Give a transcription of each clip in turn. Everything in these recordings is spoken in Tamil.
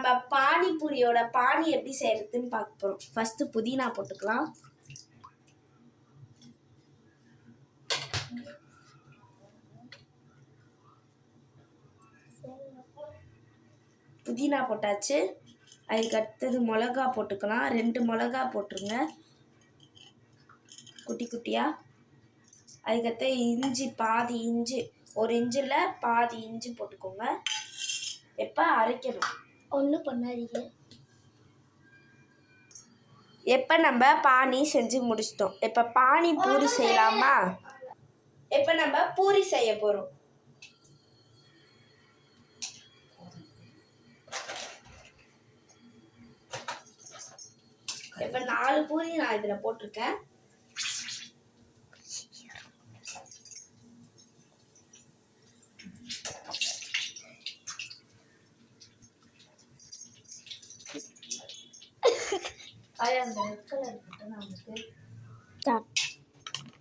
நம்ம பானிபூரியோட பானி எப்படி செய்யறதுன்னு பார்க்க போகிறோம். ஃபஸ்ட்டு புதினா போட்டுக்கலாம். புதினா போட்டாச்சு. அதுக்கு அடுத்தது மிளகா போட்டுக்கலாம். 2 மிளகா போட்டுருங்க குட்டி குட்டியாக. அதுக்கடுத்து இஞ்சி, பாதி இஞ்சி, 1 இஞ்சில் பாதி இஞ்சி போட்டுக்கோங்க. எப்போ அரைக்கணும் ஒன்றும் பண்ணாதீங்க. எப்போ நம்ம பானி செஞ்சு முடிச்சிட்டோம். இப்போ பானி பூரி செய்யலாமா? இப்போ நம்ம பூரி செய்ய போகிறோம். இப்போ 4 பூரி நான் இதில் போட்டிருக்கேன்.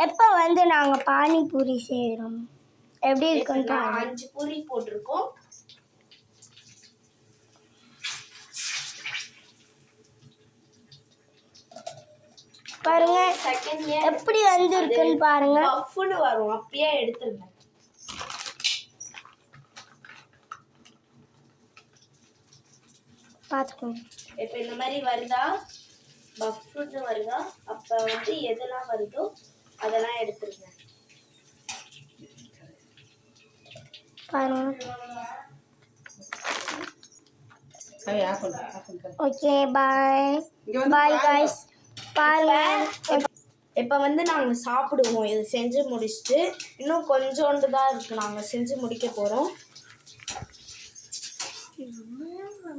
எப்போ நாங்கள் பானிபூரி செய்கிறோம் எப்படி இருக்குன்னு 5 பூரி போட்டிருக்கோம். பாருங்க எப்படி இருக்குன்னு பாருங்க. பஃப்னு வரும், அப்படியே எடுத்துருங்க. பார்த்துக்கோங்க. இப்போ இந்த மாதிரி வருதா, பஃப்னு வருதா, அப்போ எதெல்லாம் வருதோ அதெல்லாம் எடுத்துருங்க. பாருங்க. ஓகே, பாய் பாய் गाइस. பாருங்க. இப்போ நாங்கள் சாப்பிடுவோம். இது செஞ்சு முடிச்சுட்டு இன்னும் கொஞ்சோண்டு தான் இருக்குது. நாங்கள் செஞ்சு முடிக்க போகிறோம்.